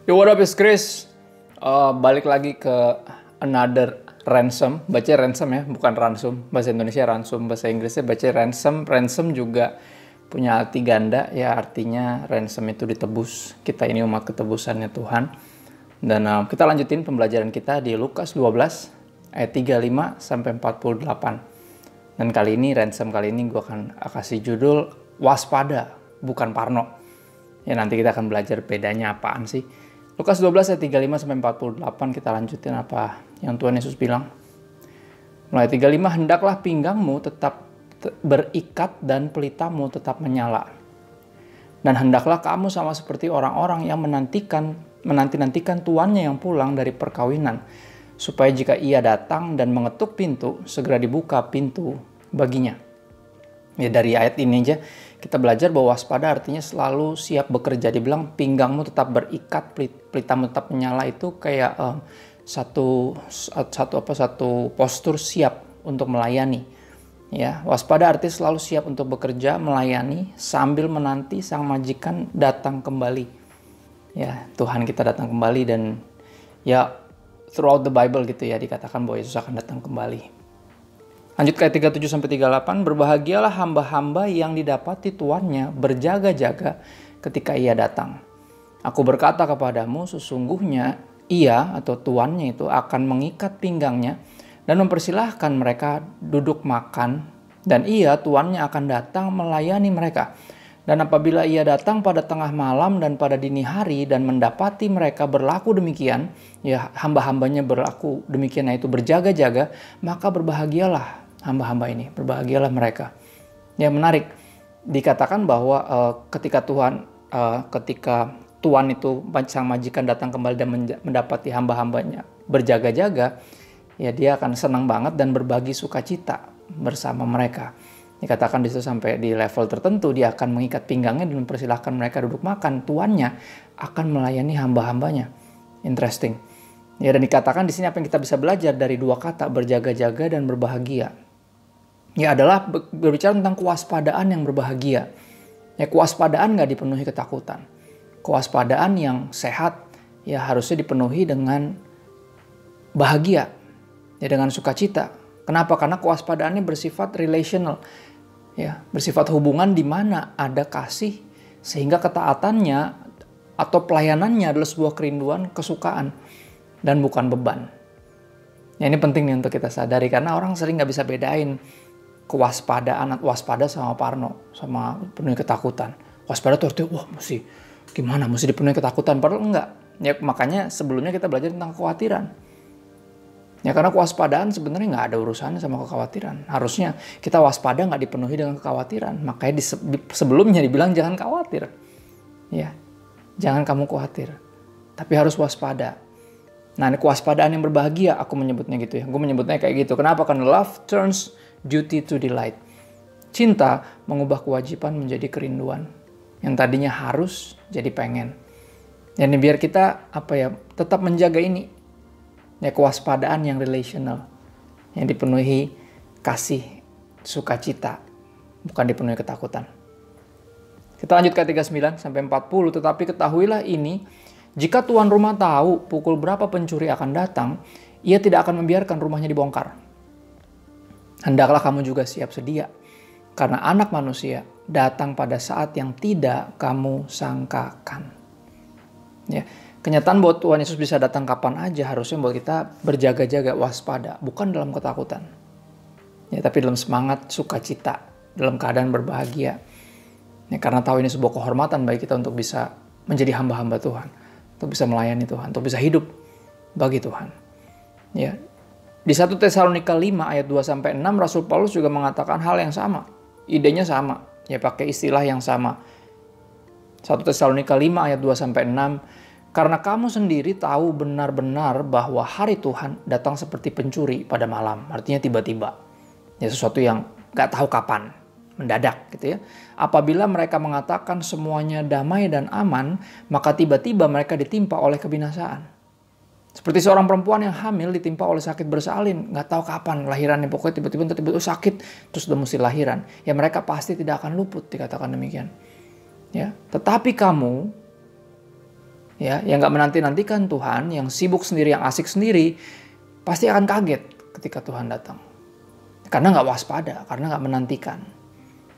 Yo, what up, is Chris? Balik lagi ke another ransom. Baca ransom ya, bukan ransum. Bahasa Indonesia ransum, bahasa Inggrisnya baca ransom. Ransom juga punya arti ganda, ya artinya ransom itu ditebus. Kita ini umat ketebusannya Tuhan. Dan kita lanjutin pembelajaran kita di Lukas 12 ayat 35 sampai 48. Dan kali ini ransom kali ini gue akan kasih judul waspada, bukan parno. Ya nanti kita akan belajar bedanya apaan sih. Lukas 12 ayat 35 sampai 48 kita lanjutin apa yang Tuhan Yesus bilang. Mulai 35, hendaklah pinggangmu tetap berikat dan pelitamu tetap menyala. Dan hendaklah kamu sama seperti orang-orang yang menanti-nantikan tuannya yang pulang dari perkawinan, supaya jika ia datang dan mengetuk pintu, segera dibuka pintu baginya. Ya dari ayat ini aja kita belajar bahwa waspada artinya selalu siap bekerja. Dibilang pinggangmu tetap berikat, pelitamu tetap menyala, itu kayak satu postur siap untuk melayani. Ya, waspada artinya selalu siap untuk bekerja, melayani sambil menanti sang majikan datang kembali. Ya, Tuhan kita datang kembali, dan ya throughout the Bible gitu ya dikatakan bahwa Yesus akan datang kembali. Lanjut ke ayat 37-38, berbahagialah hamba-hamba yang didapati tuannya berjaga-jaga ketika ia datang. Aku berkata kepadamu, sesungguhnya ia atau tuannya itu akan mengikat pinggangnya dan mempersilahkan mereka duduk makan, dan ia tuannya akan datang melayani mereka. Dan apabila ia datang pada tengah malam dan pada dini hari dan mendapati mereka berlaku demikian, ya hamba-hambanya berlaku demikian, yaitu berjaga-jaga, maka berbahagialah hamba-hamba ini, berbahagialah mereka. Yang menarik, dikatakan bahwa ketika tuan itu, sang majikan datang kembali dan mendapati hamba-hambanya berjaga-jaga, ya dia akan senang banget dan berbagi sukacita bersama mereka. Dikatakan di situ sampai di level tertentu dia akan mengikat pinggangnya dan mempersilahkan mereka duduk makan. Tuannya akan melayani hamba-hambanya. Interesting. Ya, dan dikatakan di sini apa yang kita bisa belajar dari dua kata, berjaga-jaga dan berbahagia. Ya adalah berbicara tentang kewaspadaan yang berbahagia. Ya, kewaspadaan nggak dipenuhi ketakutan. Kewaspadaan yang sehat ya harusnya dipenuhi dengan bahagia, ya dengan sukacita. Kenapa? Karena kewaspadaannya bersifat relational, ya bersifat hubungan di mana ada kasih, sehingga ketaatannya atau pelayanannya adalah sebuah kerinduan, kesukaan, dan bukan beban. Ya, ini penting nih untuk kita sadari, karena orang sering nggak bisa bedain kewaspadaan, waspada sama parno, sama penuhi ketakutan. Waspada tuh artinya, wah mesti dipenuhi ketakutan, padahal enggak. Ya makanya sebelumnya kita belajar tentang kekhawatiran. Ya karena kewaspadaan sebenarnya nggak ada urusannya sama kekhawatiran. Harusnya kita waspada nggak dipenuhi dengan kekhawatiran. Makanya sebelumnya dibilang jangan khawatir. Ya, jangan kamu khawatir. Tapi harus waspada. Nah, ini kewaspadaan yang berbahagia, aku menyebutnya gitu ya. Gue menyebutnya kayak gitu. Kenapa? Karena love turns duty to delight. Cinta mengubah kewajiban menjadi kerinduan. Yang tadinya harus jadi pengen. Dan biar kita tetap menjaga ini. Ya, kewaspadaan yang relational, yang dipenuhi kasih, sukacita, bukan dipenuhi ketakutan. Kita lanjut ke 39 sampai 40. Tetapi ketahuilah ini, jika tuan rumah tahu pukul berapa pencuri akan datang, ia tidak akan membiarkan rumahnya dibongkar. Hendaklah kamu juga siap sedia, karena Anak Manusia datang pada saat yang tidak kamu sangkakan. Ya. Kenyataan bahwa Tuhan Yesus bisa datang kapan aja harusnya buat kita berjaga-jaga, waspada, bukan dalam ketakutan. Ya, tapi dalam semangat sukacita, dalam keadaan berbahagia. Ya, karena tahu ini sebuah kehormatan bagi kita untuk bisa menjadi hamba-hamba Tuhan, untuk bisa melayani Tuhan, untuk bisa hidup bagi Tuhan. Ya. Di 1 Tesalonika 5 ayat 2-6 Rasul Paulus juga mengatakan hal yang sama. Idenya sama, ya pakai istilah yang sama. 1 Tesalonika 5 ayat 2-6, karena kamu sendiri tahu benar-benar bahwa hari Tuhan datang seperti pencuri pada malam. Artinya tiba-tiba. Ya sesuatu yang gak tahu kapan. Mendadak gitu ya. Apabila mereka mengatakan semuanya damai dan aman, maka tiba-tiba mereka ditimpa oleh kebinasaan. Seperti seorang perempuan yang hamil ditimpa oleh sakit bersalin. Gak tahu kapan lahirannya. Pokoknya tiba-tiba sakit. Terus udah mesti lahiran. Ya mereka pasti tidak akan luput, dikatakan demikian. Ya, tetapi kamu ya, yang nggak menanti-nantikan Tuhan, yang sibuk sendiri, yang asik sendiri, pasti akan kaget ketika Tuhan datang. Karena nggak waspada, karena nggak menantikan.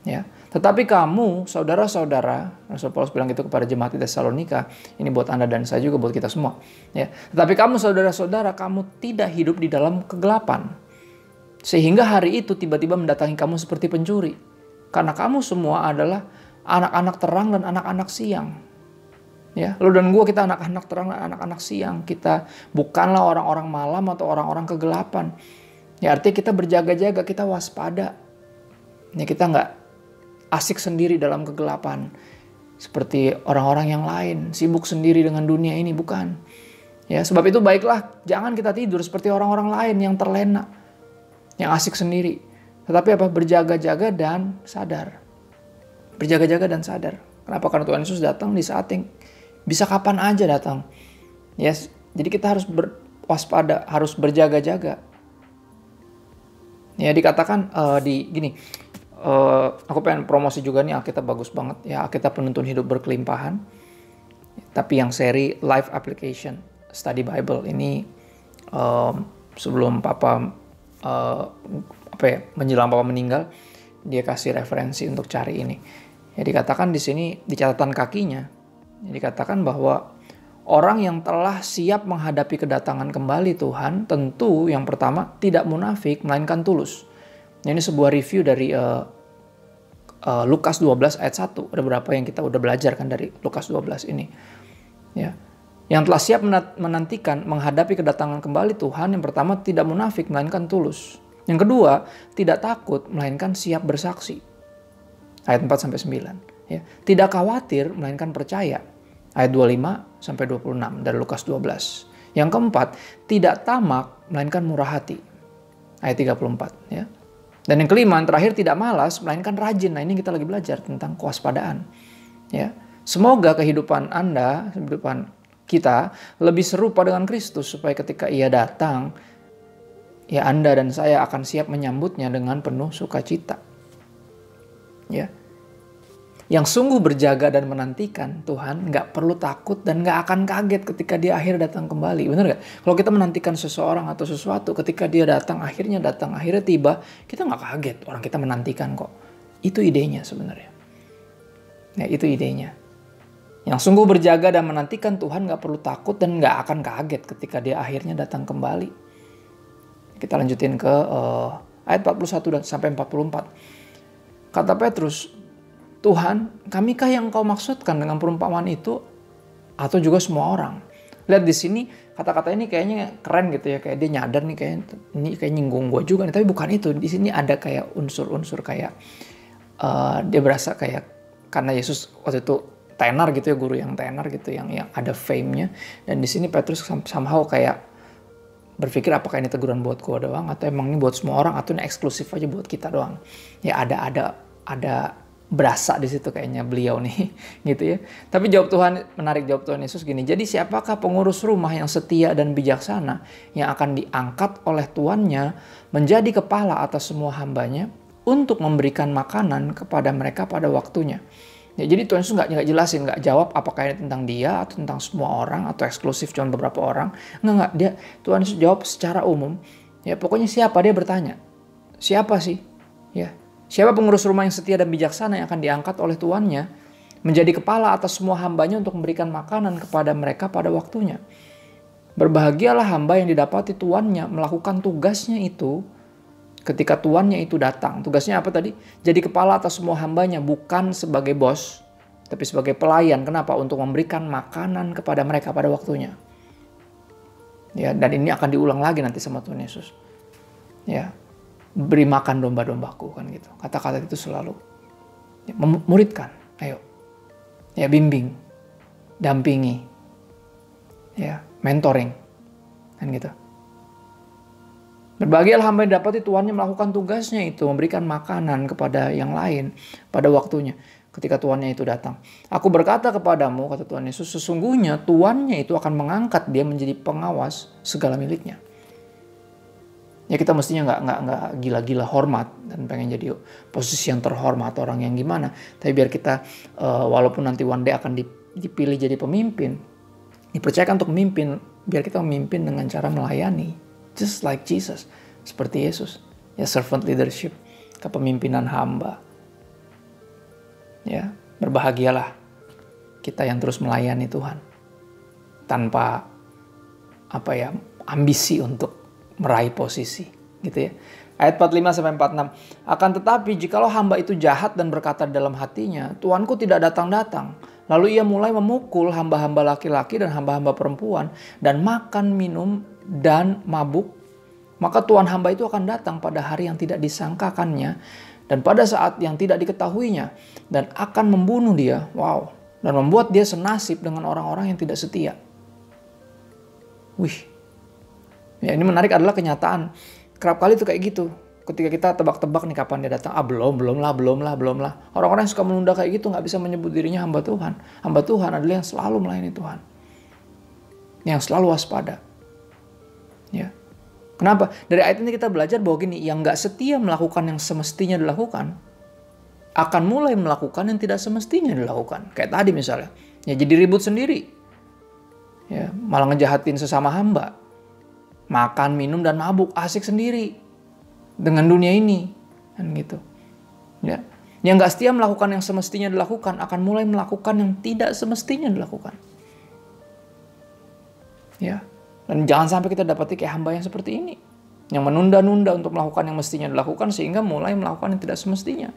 Ya, tetapi kamu, saudara-saudara, Rasul Paulus bilang gitu kepada jemaat di Tesalonika, ini buat Anda dan saya juga, buat kita semua. Ya, tetapi kamu, saudara-saudara, kamu tidak hidup di dalam kegelapan, sehingga hari itu tiba-tiba mendatangi kamu seperti pencuri. Karena kamu semua adalah anak-anak terang dan anak-anak siang. Ya, lu dan gue, kita anak-anak terang dan anak-anak siang. Kita bukanlah orang-orang malam atau orang-orang kegelapan. Ya, artinya kita berjaga-jaga, kita waspada. Ya, kita nggak asik sendiri dalam kegelapan seperti orang-orang yang lain, sibuk sendiri dengan dunia ini, bukan. Ya, sebab itu baiklah jangan kita tidur seperti orang-orang lain yang terlena, yang asik sendiri. Tetapi apa? Berjaga-jaga dan sadar. Berjaga-jaga dan sadar. Kenapa? Karena Tuhan Yesus datang di saat yang bisa kapan aja datang. Yes, jadi kita harus berwaspada, harus berjaga-jaga. Ya, dikatakan aku pengen promosi juga nih, Alkitab bagus banget ya, Alkitab Penuntun Hidup Berkelimpahan, tapi yang seri Life Application Study Bible ini, sebelum Papa menjelang Papa meninggal, dia kasih referensi untuk cari ini. Ya, dikatakan di sini di catatan kakinya, ya, dikatakan bahwa orang yang telah siap menghadapi kedatangan kembali Tuhan tentu yang pertama tidak munafik melainkan tulus. Ini sebuah review dari Lukas 12 ayat 1. Ada beberapa yang kita udah belajar kan dari Lukas 12 ini. Ya. Yang telah siap menantikan menghadapi kedatangan kembali Tuhan, yang pertama tidak munafik melainkan tulus. Yang kedua, tidak takut melainkan siap bersaksi. Ayat 4-9. Ya. Tidak khawatir melainkan percaya. Ayat 25-26 dari Lukas 12. Yang keempat, tidak tamak melainkan murah hati. Ayat 34. Ya. Dan yang kelima, yang terakhir, tidak malas melainkan rajin. Nah, ini kita lagi belajar tentang kewaspadaan. Ya. Semoga kehidupan Anda, kehidupan kita lebih serupa dengan Kristus, supaya ketika Ia datang, ya Anda dan saya akan siap menyambutnya dengan penuh sukacita. Ya. Yang sungguh berjaga dan menantikan Tuhan nggak perlu takut dan nggak akan kaget ketika Dia akhir datang kembali. Benar nggak? Kalau kita menantikan seseorang atau sesuatu, ketika Dia datang, akhirnya tiba, kita nggak kaget. Orang kita menantikan kok. Itu idenya sebenarnya. Ya, itu idenya. Yang sungguh berjaga dan menantikan Tuhan nggak perlu takut dan nggak akan kaget ketika Dia akhirnya datang kembali. Kita lanjutin ke ayat 41 sampai 44. Kata Petrus, Tuhan, kamikah yang Kau maksudkan dengan perumpamaan itu, atau juga semua orang? Lihat di sini kata-kata ini kayaknya keren gitu ya, kayak dia nyadar nih, kayak nyinggung gue juga nih, tapi bukan itu. Di sini ada kayak unsur-unsur kayak dia berasa kayak karena Yesus waktu itu tenar gitu ya, guru yang tenar gitu, yang ada fame-nya, dan di sini Petrus somehow kayak berpikir apakah ini teguran buat gue doang, atau emang ini buat semua orang, atau ini eksklusif aja buat kita doang. Ya ada berasa di situ kayaknya beliau nih gitu ya. Tapi jawab Tuhan Yesus gini, jadi siapakah pengurus rumah yang setia dan bijaksana yang akan diangkat oleh tuannya menjadi kepala atas semua hambanya untuk memberikan makanan kepada mereka pada waktunya. Ya, jadi Tuhan Yesus nggak jelasin, nggak jawab apakah ini tentang dia atau tentang semua orang atau eksklusif cuma beberapa orang. Nggak. Tuhan Yesus jawab secara umum. Ya, pokoknya siapa, dia bertanya. Siapa sih? Ya. Siapa pengurus rumah yang setia dan bijaksana yang akan diangkat oleh tuannya menjadi kepala atas semua hambanya untuk memberikan makanan kepada mereka pada waktunya. Berbahagialah hamba yang didapati tuannya melakukan tugasnya itu ketika tuannya itu datang. Tugasnya apa tadi? Jadi kepala atas semua hambanya, bukan sebagai bos, tapi sebagai pelayan. Kenapa? Untuk memberikan makanan kepada mereka pada waktunya. Ya, dan ini akan diulang lagi nanti sama Tuhan Yesus. Ya. Beri makan domba-dombaku, kan gitu. Kata-kata itu selalu ya, muridkan, ayo. Ya, bimbing, dampingi. Ya, mentoring. Kan gitu. Berbahagialah hamba yang dapati tuannya melakukan tugasnya itu, memberikan makanan kepada yang lain pada waktunya ketika tuannya itu datang. Aku berkata kepadamu, kata Tuhan Yesus, sesungguhnya tuannya itu akan mengangkat dia menjadi pengawas segala miliknya. Ya, kita mestinya nggak gila-gila hormat dan pengen jadi posisi yang terhormat, orang yang gimana. Tapi biar kita walaupun nanti one day akan dipilih jadi pemimpin, Dipercayakan untuk memimpin, biar kita memimpin dengan cara melayani. Just like Jesus. Seperti Yesus. Ya, servant leadership. Kepemimpinan hamba. Ya, berbahagialah kita yang terus melayani Tuhan. Tanpa ambisi untuk meraih posisi. Gitu ya. Ayat 45-46. Akan tetapi jikalau hamba itu jahat dan berkata dalam hatinya, Tuanku tidak datang-datang. Lalu ia mulai memukul hamba-hamba laki-laki dan hamba-hamba perempuan dan makan, minum, dan mabuk. Maka Tuan hamba itu akan datang pada hari yang tidak disangkakannya dan pada saat yang tidak diketahuinya dan akan membunuh dia. Wow. Dan membuat dia senasib dengan orang-orang yang tidak setia. Wih. Ya, ini menarik adalah kenyataan. Kerap kali itu kayak gitu. Ketika kita tebak-tebak nih kapan dia datang. Belum lah. Orang-orang yang suka menunda kayak gitu gak bisa menyebut dirinya hamba Tuhan. Hamba Tuhan adalah yang selalu melayani Tuhan. Yang selalu waspada. Ya. Kenapa? Dari ayat ini kita belajar bahwa gini, yang gak setia melakukan yang semestinya dilakukan, akan mulai melakukan yang tidak semestinya dilakukan. Kayak tadi misalnya. Ya, jadi ribut sendiri. Ya, malah ngejahatin sesama hamba. Makan, minum, dan mabuk, asik sendiri dengan dunia ini, kan gitu. Ya, yang nggak setia melakukan yang semestinya dilakukan akan mulai melakukan yang tidak semestinya dilakukan. Ya, dan jangan sampai kita dapati kayak hamba yang seperti ini, yang menunda-nunda untuk melakukan yang mestinya dilakukan sehingga mulai melakukan yang tidak semestinya.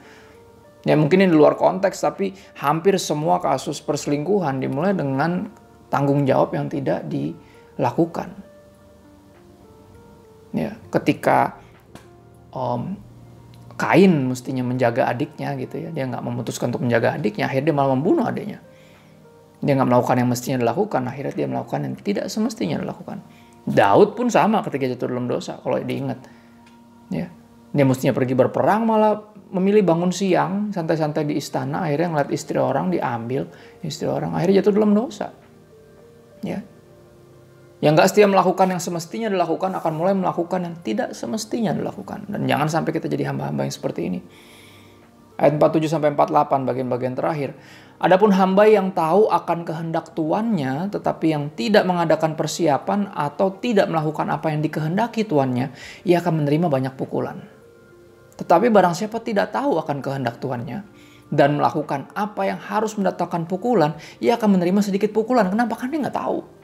Ya mungkin ini di luar konteks, tapi hampir semua kasus perselingkuhan dimulai dengan tanggung jawab yang tidak dilakukan. Ya, ketika Kain mestinya menjaga adiknya gitu ya, dia nggak memutuskan untuk menjaga adiknya, akhirnya dia malah membunuh adiknya. Dia nggak melakukan yang mestinya dilakukan, akhirnya dia melakukan yang tidak semestinya dilakukan. Daud pun sama ketika jatuh dalam dosa, kalau diingat. Ya, dia mestinya pergi berperang, malah memilih bangun siang, santai-santai di istana, akhirnya ngeliat istri orang diambil, istri orang akhirnya jatuh dalam dosa. Ya. Yang gak setia melakukan yang semestinya dilakukan akan mulai melakukan yang tidak semestinya dilakukan. Dan jangan sampai kita jadi hamba-hamba yang seperti ini. Ayat 47-48 bagian-bagian terakhir. Adapun hamba yang tahu akan kehendak tuannya tetapi yang tidak mengadakan persiapan atau tidak melakukan apa yang dikehendaki tuannya, ia akan menerima banyak pukulan. Tetapi barang siapa tidak tahu akan kehendak tuannya dan melakukan apa yang harus mendatangkan pukulan, ia akan menerima sedikit pukulan. Kenapa? Karena dia nggak tahu.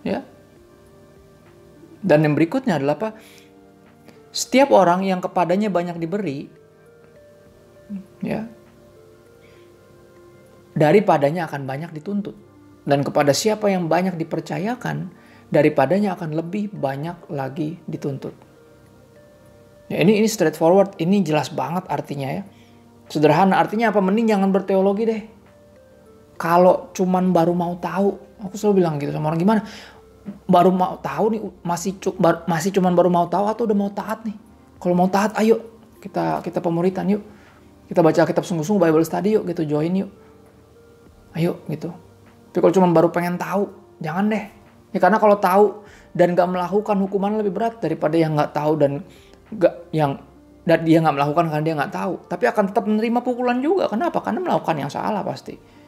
Ya. Dan yang berikutnya adalah apa? Setiap orang yang kepadanya banyak diberi, ya, daripadanya akan banyak dituntut. Dan kepada siapa yang banyak dipercayakan, daripadanya akan lebih banyak lagi dituntut. Ya, ini straightforward, ini jelas banget artinya ya. Sederhana, artinya apa? Mending jangan berteologi deh. Kalau cuman baru mau tahu, aku selalu bilang gitu sama orang, gimana? Baru mau tahu nih, masih cuman baru mau tahu atau udah mau taat nih? Kalau mau taat, ayo kita pemuritan yuk. Kita baca kitab sungguh-sungguh, Bible study yuk, gitu, join yuk. Ayo gitu. Tapi kalau cuma baru pengen tahu, jangan deh. Ya karena kalau tahu dan gak melakukan, hukuman lebih berat daripada yang gak tahu dan dia gak melakukan karena dia gak tahu. Tapi akan tetap menerima pukulan juga. Kenapa? Karena melakukan yang salah pasti.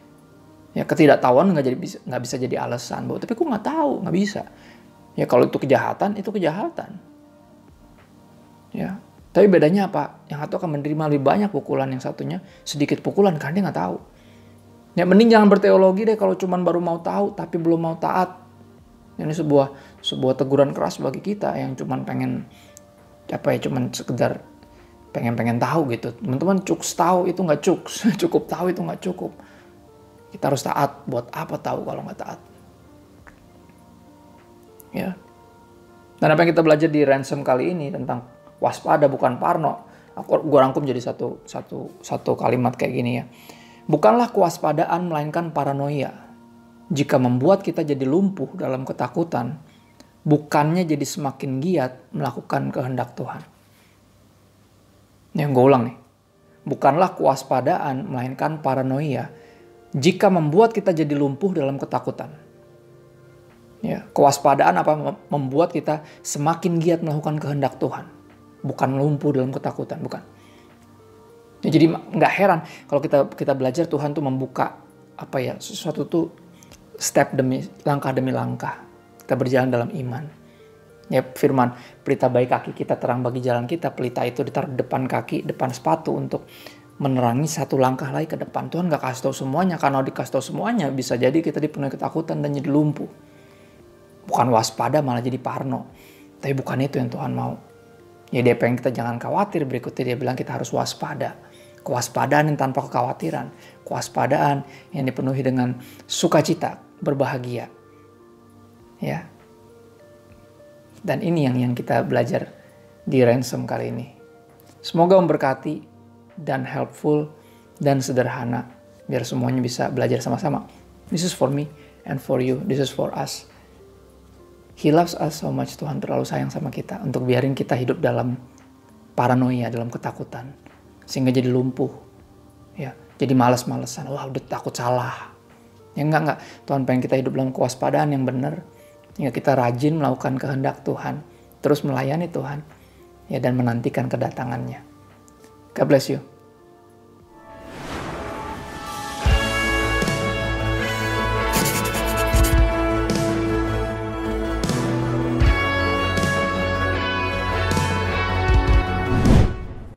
Ya ketidaktahuan nggak bisa jadi alasan bahwa tapi aku nggak tahu, nggak bisa. Ya kalau itu kejahatan, itu kejahatan. Ya, tapi bedanya apa? Yang satu akan menerima lebih banyak pukulan, yang satunya sedikit pukulan karena dia nggak tahu. Ya mending jangan berteologi deh kalau cuma baru mau tahu tapi belum mau taat. Ini sebuah teguran keras bagi kita yang cuma pengen cuman sekedar pengen tahu gitu. Teman-teman, cukup tahu itu nggak cukup tahu itu nggak cukup. Kita harus taat. Buat apa tahu kalau nggak taat? Ya. Dan apa yang kita belajar di ransom kali ini tentang waspada bukan parno. Gue rangkum jadi satu kalimat kayak gini ya. Bukanlah kewaspadaan melainkan paranoia. Jika membuat kita jadi lumpuh dalam ketakutan, bukannya jadi semakin giat melakukan kehendak Tuhan. Yang gue ulang nih. Bukanlah kewaspadaan melainkan paranoia. Jika membuat kita jadi lumpuh dalam ketakutan. Ya, kewaspadaan apa? Membuat kita semakin giat melakukan kehendak Tuhan. Bukan lumpuh dalam ketakutan, bukan. Ya, jadi nggak heran kalau kita belajar Tuhan tuh membuka sesuatu tuh langkah demi langkah. Kita berjalan dalam iman. Ya, firman, pelita bagi kaki kita, terang bagi jalan kita. Pelita itu ditaruh di depan kaki, depan sepatu untuk menerangi satu langkah lagi ke depan. Tuhan gak kasih tahu semuanya, karena dikasih tahu semuanya bisa jadi kita dipenuhi ketakutan dan jadi lumpuh. Bukan waspada, malah jadi parno. Tapi bukan itu yang Tuhan mau. Ya, dia pengen kita jangan khawatir. Berikutnya dia bilang kita harus waspada. Kewaspadaan yang tanpa kekhawatiran. Kewaspadaan yang dipenuhi dengan sukacita, berbahagia. Ya. Dan ini yang kita belajar di Ransom kali ini. Semoga memberkati dan helpful dan sederhana. Biar semuanya bisa belajar sama-sama. This is for me and for you. This is for us. He loves us so much. Tuhan terlalu sayang sama kita untuk biarin kita hidup dalam paranoia, dalam ketakutan. Sehingga jadi lumpuh. Ya, jadi malas-malesan. Wah, udah takut salah. Ya enggak. Tuhan pengen kita hidup dalam kewaspadaan yang benar. Hingga kita rajin melakukan kehendak Tuhan. Terus melayani Tuhan. Ya, dan menantikan kedatangannya. God bless you.